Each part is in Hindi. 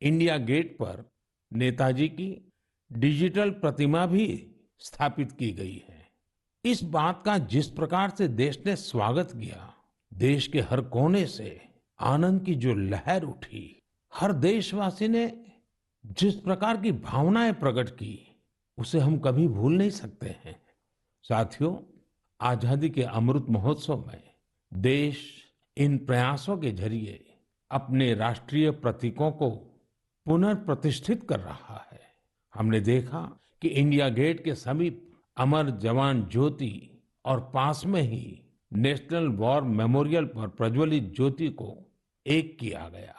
इंडिया गेट पर नेताजी की डिजिटल प्रतिमा भी स्थापित की गई है। इस बात का जिस प्रकार से देश ने स्वागत किया, देश के हर कोने से आनंद की जो लहर उठी, हर देशवासी ने जिस प्रकार की भावनाएं प्रकट की, उसे हम कभी भूल नहीं सकते हैं। साथियों, आजादी के अमृत महोत्सव में देश इन प्रयासों के जरिए अपने राष्ट्रीय प्रतीकों को पुनर्प्रतिष्ठित कर रहा है। हमने देखा कि इंडिया गेट के समीप अमर जवान ज्योति और पास में ही नेशनल वॉर मेमोरियल पर प्रज्वलित ज्योति को एक किया गया।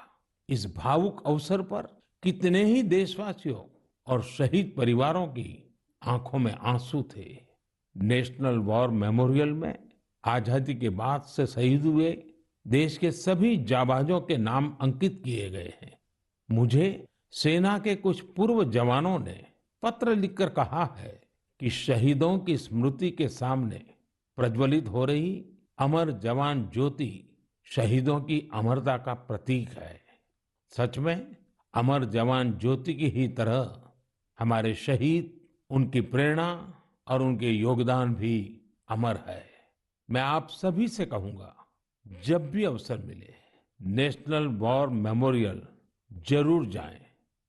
इस भावुक अवसर पर कितने ही देशवासियों और शहीद परिवारों की आंखों में आंसू थे। नेशनल वॉर मेमोरियल में आजादी के बाद से शहीद हुए देश के सभी जाबाजों के नाम अंकित किए गए हैं। मुझे सेना के कुछ पूर्व जवानों ने पत्र लिखकर कहा है कि शहीदों की स्मृति के सामने प्रज्वलित हो रही अमर जवान ज्योति शहीदों की अमरता का प्रतीक है। सच में अमर जवान ज्योति की ही तरह हमारे शहीद, उनकी प्रेरणा और उनके योगदान भी अमर है। मैं आप सभी से कहूंगा, जब भी अवसर मिले नेशनल वॉर मेमोरियल जरूर जाएं,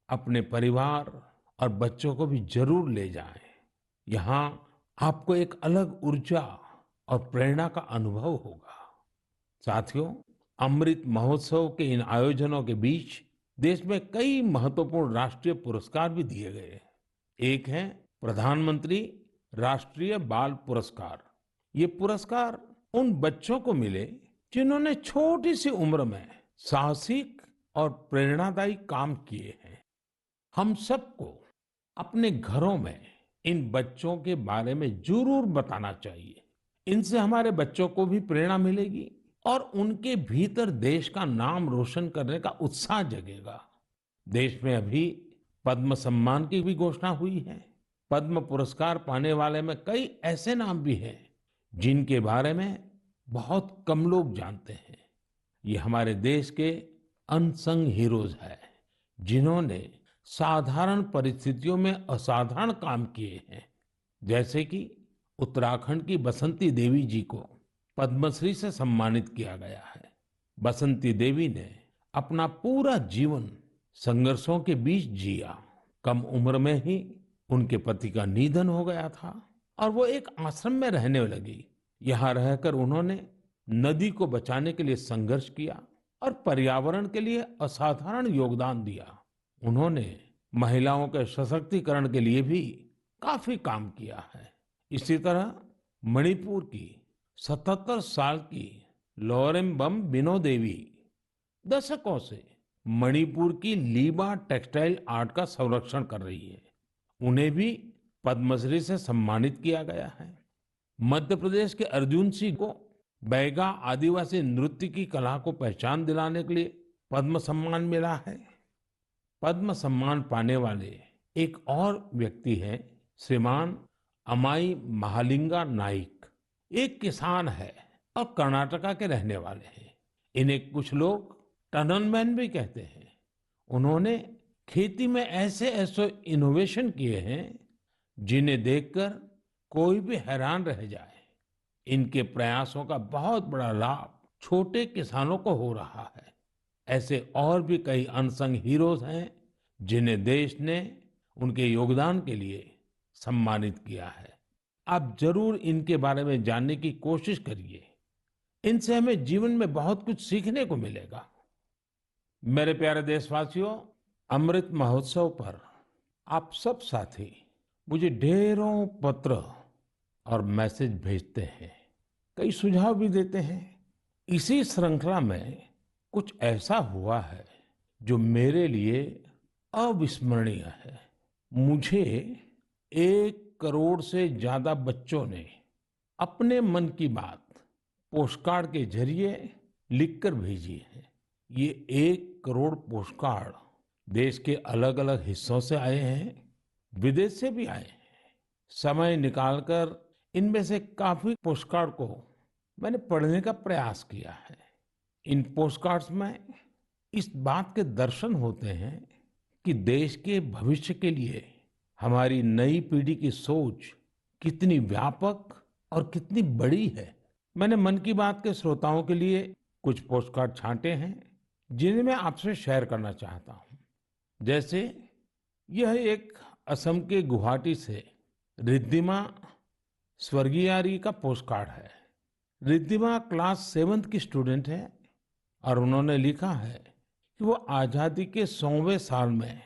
अपने परिवार और बच्चों को भी जरूर ले जाएं। यहाँ आपको एक अलग ऊर्जा और प्रेरणा का अनुभव होगा। साथियों, अमृत महोत्सव के इन आयोजनों के बीच देश में कई महत्वपूर्ण राष्ट्रीय पुरस्कार भी दिए गए हैं। एक है प्रधानमंत्री राष्ट्रीय बाल पुरस्कार। ये पुरस्कार उन बच्चों को मिले जिन्होंने छोटी सी उम्र में साहसिक और प्रेरणादायी काम किए हैं। हम सबको अपने घरों में इन बच्चों के बारे में जरूर बताना चाहिए। इनसे हमारे बच्चों को भी प्रेरणा मिलेगी और उनके भीतर देश का नाम रोशन करने का उत्साह जगेगा। देश में अभी पद्म सम्मान की भी घोषणा हुई है। पद्म पुरस्कार पाने वाले में कई ऐसे नाम भी हैं जिनके बारे में बहुत कम लोग जानते हैं। ये हमारे देश के अनसंग हीरोज हैं, जिन्होंने साधारण परिस्थितियों में असाधारण काम किए हैं। जैसे कि उत्तराखंड की बसंती देवी जी को पद्मश्री से सम्मानित किया गया है। बसंती देवी ने अपना पूरा जीवन संघर्षों के बीच जिया। कम उम्र में ही उनके पति का निधन हो गया था और वो एक आश्रम में रहने लगी। यहाँ रहकर उन्होंने नदी को बचाने के लिए संघर्ष किया और पर्यावरण के लिए असाधारण योगदान दिया। उन्होंने महिलाओं के सशक्तिकरण के लिए भी काफी काम किया है। इसी तरह मणिपुर की 77 साल की लौरेम्बम बिनो देवी दशकों से मणिपुर की लीबा टेक्सटाइल आर्ट का संरक्षण कर रही है। उन्हें भी पद्मश्री से सम्मानित किया गया है। मध्य प्रदेश के अर्जुन सिंह को बैगा आदिवासी नृत्य की कला को पहचान दिलाने के लिए पद्म सम्मान मिला है। पद्म सम्मान पाने वाले एक और व्यक्ति हैं श्रीमान अमाई महालिंगा नाइक। एक किसान है और कर्नाटका के रहने वाले हैं। इन्हें कुछ लोग टनन मैन भी कहते हैं। उन्होंने खेती में ऐसे ऐसे इनोवेशन किए हैं जिन्हें देखकर कोई भी हैरान रह जाए। इनके प्रयासों का बहुत बड़ा लाभ छोटे किसानों को हो रहा है। ऐसे और भी कई अनसंग हीरोज हैं जिन्हें देश ने उनके योगदान के लिए सम्मानित किया है। आप जरूर इनके बारे में जानने की कोशिश करिए। इनसे हमें जीवन में बहुत कुछ सीखने को मिलेगा। मेरे प्यारे देशवासियों, अमृत महोत्सव पर आप सब साथी मुझे ढेरों पत्र और मैसेज भेजते हैं, कई सुझाव भी देते हैं। इसी श्रृंखला में कुछ ऐसा हुआ है जो मेरे लिए अविस्मरणीय है। मुझे 1 करोड़ से ज्यादा बच्चों ने अपने मन की बात पोस्टकार्ड के जरिए लिखकर भेजी है। ये 1 करोड़ पोस्टकार्ड देश के अलग अलग हिस्सों से आए हैं, विदेश से भी आए हैं। समय निकालकर इनमें से काफी पोस्टकार्ड को मैंने पढ़ने का प्रयास किया है। इन पोस्टकार्ड्स में इस बात के दर्शन होते हैं कि देश के भविष्य के लिए हमारी नई पीढ़ी की सोच कितनी व्यापक और कितनी बड़ी है। मैंने मन की बात के श्रोताओं के लिए कुछ पोस्टकार्ड छांटे हैं जिन्हें मैं आपसे शेयर करना चाहता हूं। जैसे यह एक असम के गुवाहाटी से रिद्धिमा स्वर्गियारी का पोस्टकार्ड है। रिद्धिमा क्लास 7th की स्टूडेंट है और उन्होंने लिखा है कि वो आजादी के 100वें साल में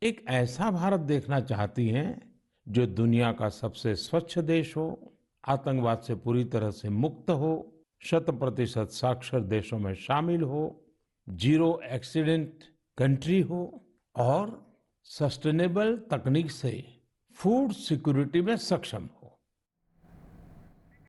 एक ऐसा भारत देखना चाहती हैं जो दुनिया का सबसे स्वच्छ देश हो, आतंकवाद से पूरी तरह से मुक्त हो, 100% साक्षर देशों में शामिल हो, जीरो एक्सीडेंट कंट्री हो और सस्टेनेबल तकनीक से फूड सिक्योरिटी में सक्षम हो।